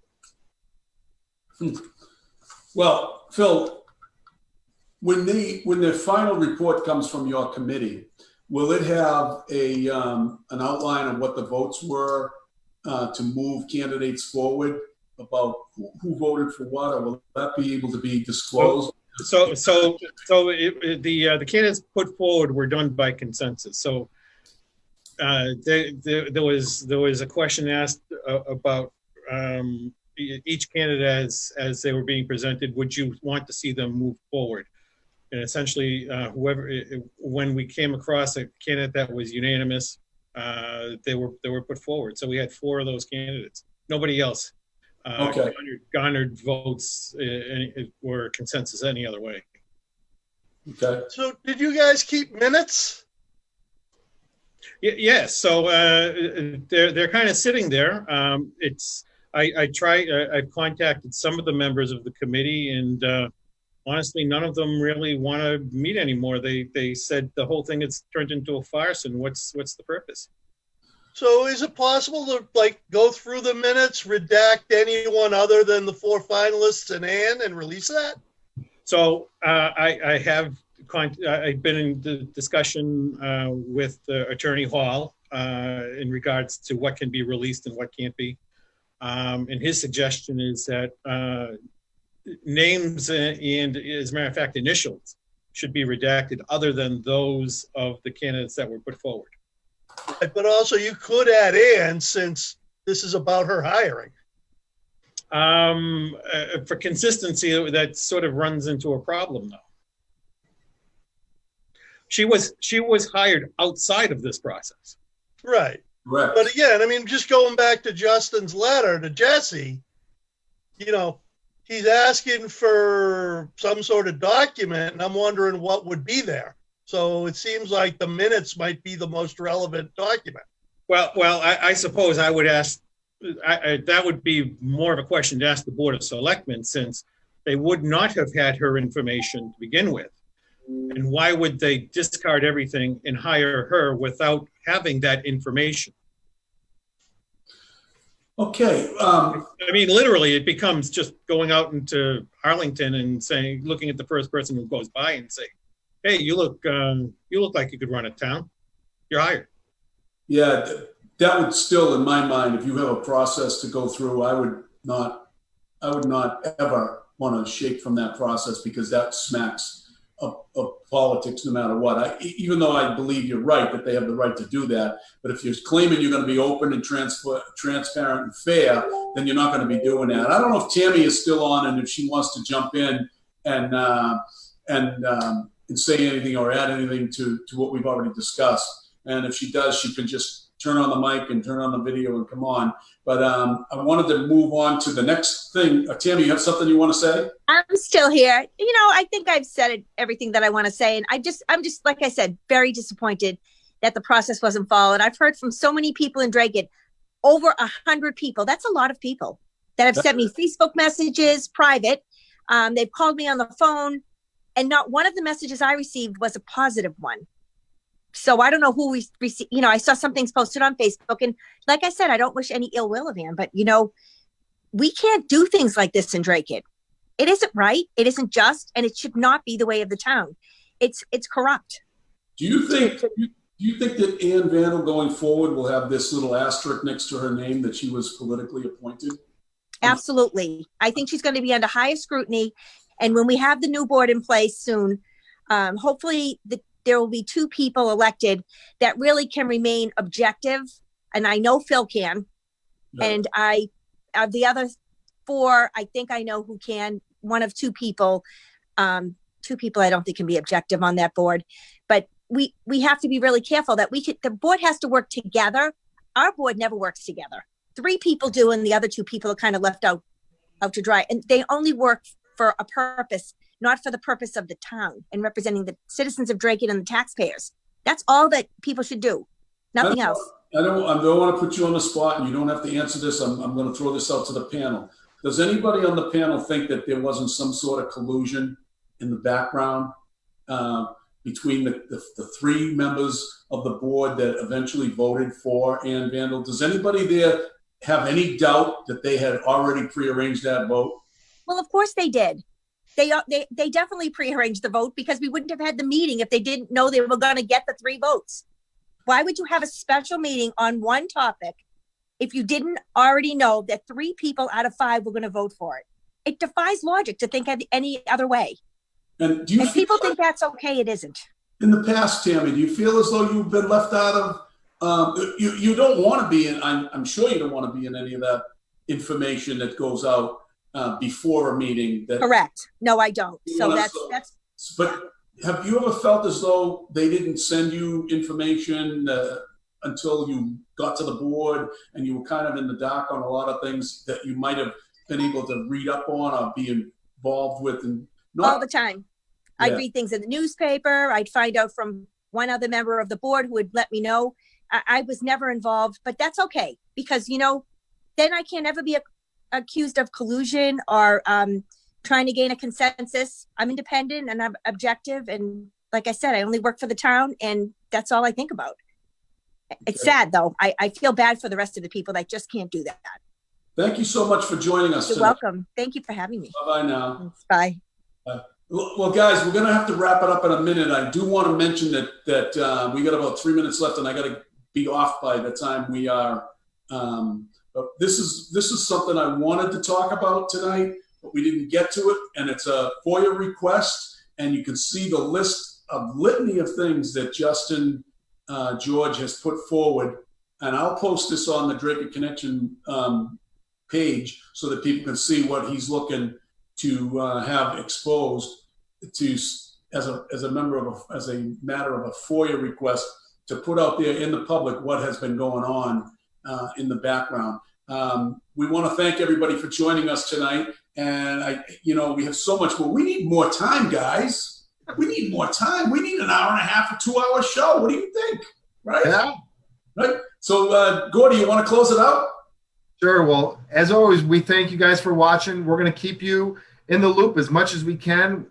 A: Well, Phil, when the final report comes from your committee, will it have an outline of what the votes were to move candidates forward, about who voted for what, or will that be able to be disclosed?
G: So the candidates put forward were done by consensus. So there was a question asked about each candidate as they were being presented. Would you want to see them move forward? And essentially, when we came across a candidate that was unanimous, they were put forward. So we had 4 of those candidates. Nobody else garnered votes or consensus any other way.
A: Okay.
C: So did you guys keep minutes?
G: Yes. So they're kind of sitting there. I've contacted some of the members of the committee, and honestly, none of them really want to meet anymore. They said the whole thing has turned into a farce, and what's the purpose?
C: So is it possible to go through the minutes, redact anyone other than the 4 finalists and Ann, and release that?
G: So I've been in the discussion with Attorney Hall in regards to what can be released and what can't be. And his suggestion is that names and, as a matter of fact, initials should be redacted other than those of the candidates that were put forward.
C: But also you could add Ann, since this is about her hiring.
G: For consistency, that sort of runs into a problem, though. She was hired outside of this process.
C: Right.
A: Right.
C: But again, I mean, just going back to Justin's letter to Jesse, he's asking for some sort of document, and I'm wondering what would be there. So it seems like the minutes might be the most relevant document.
G: Well, I suppose I would ask, that would be more of a question to ask the Board of Selectmen, since they would not have had her information to begin with. And why would they discard everything and hire her without having that information?
A: Okay.
G: I mean, literally, it becomes just going out into Arlington and looking at the first person who goes by and say, "Hey, you look like you could run a town. You're hired."
A: Yeah, that would still, in my mind, if you have a process to go through, I would not ever to shake from that process, because that smacks of politics no matter what. Even though I believe you're right that they have the right to do that, but if you're claiming you're going to be open and transparent and fair, then you're not going to be doing that. I don't know if Tammy is still on and if she wants to jump in and say anything or add anything to what we've already discussed. And if she does, she can just turn on the mic and turn on the video and come on. But I wanted to move on to the next thing. Tammy, you have something you want to say?
E: I'm still here. I think I've said everything that I want to say. And I'm just, like I said, very disappointed that the process wasn't followed. I've heard from so many people in Dracut, over 100 people. That's a lot of people that have sent me Facebook messages, private. They've called me on the phone, and not one of the messages I received was a positive one. So I don't know who we received. I saw some things posted on Facebook, and like I said, I don't wish any ill will of him, but we can't do things like this in Dracut. It isn't right. It isn't just, and it should not be the way of the town. It's corrupt.
A: Do you think that Ann Vandal going forward will have this little asterisk next to her name that she was politically appointed?
E: Absolutely. I think she's going to be under higher scrutiny. And when we have the new board in place soon, hopefully there will be 2 people elected that really can remain objective. And I know Phil can. Yeah. And of the other 4, I think I know who can. One of 2 people. 2 people I don't think can be objective on that board. But we have to be really careful that the board has to work together. Our board never works together. 3 people do, and the other 2 people are kind of left out to dry. And they only work for a purpose, not for the purpose of the town and representing the citizens of Dracut and the taxpayers. That's all that people should do. Nothing else.
A: I don't want to put you on the spot, and you don't have to answer this. I'm going to throw this out to the panel. Does anybody on the panel think that there wasn't some sort of collusion in the background between the 3 members of the board that eventually voted for Ann Vandal? Does anybody there have any doubt that they had already prearranged that vote?
E: Well, of course they did. They definitely prearranged the vote, because we wouldn't have had the meeting if they didn't know they were going to get the 3 votes. Why would you have a special meeting on one topic if you didn't already know that 3 people out of 5 were going to vote for it? It defies logic to think of any other way.
A: And if
E: people think that's okay, it isn't.
A: In the past, Tammy, do you feel as though you've been left out of, you don't want to be in, I'm sure you don't want to be in any of that information that goes out before a meeting?
E: Correct. No, I don't. So that's.
A: But have you ever felt as though they didn't send you information until you got to the board, and you were kind of in the dark on a lot of things that you might have been able to read up on or be involved with? And
E: all the time. Yeah. I'd read things in the newspaper. I'd find out from one other member of the board who would let me know. I was never involved, but that's okay, because, then I can't ever be accused of collusion or trying to gain a consensus. I'm independent and I'm objective. And like I said, I only work for the town, and that's all I think about. It's sad, though. I feel bad for the rest of the people that just can't do that.
A: Thank you so much for joining us
E: today. You're welcome. Thank you for having me.
A: Bye-bye now.
E: Bye.
A: Well, guys, we're going to have to wrap it up in a minute. I do want to mention that we got about 3 minutes left, and I got to be off by the time we are. But this is something I wanted to talk about tonight, but we didn't get to it. And it's a FOIA request, and you can see the litany of things that Justin George has put forward. And I'll post this on the Dracut Connection page so that people can see what he's looking to have exposed to as a matter of a FOIA request to put out there in the public what has been going on in the background. We want to thank everybody for joining us tonight, and we have so much more. We need more time, guys. We need more time. We need an hour and a half or 2-hour show. What do you think? Right?
B: Yeah.
A: Right. So, Gordy, you want to close it out?
B: Sure. Well, as always, we thank you guys for watching. We're going to keep you in the loop as much as we can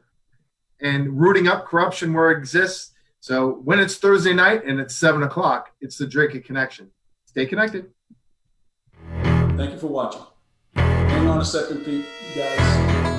B: and rooting up corruption where it exists. So when it's Thursday night and it's 7 o'clock, it's the Dracut Connection. Stay connected.
A: Thank you for watching. Hang on a second, Pete, guys.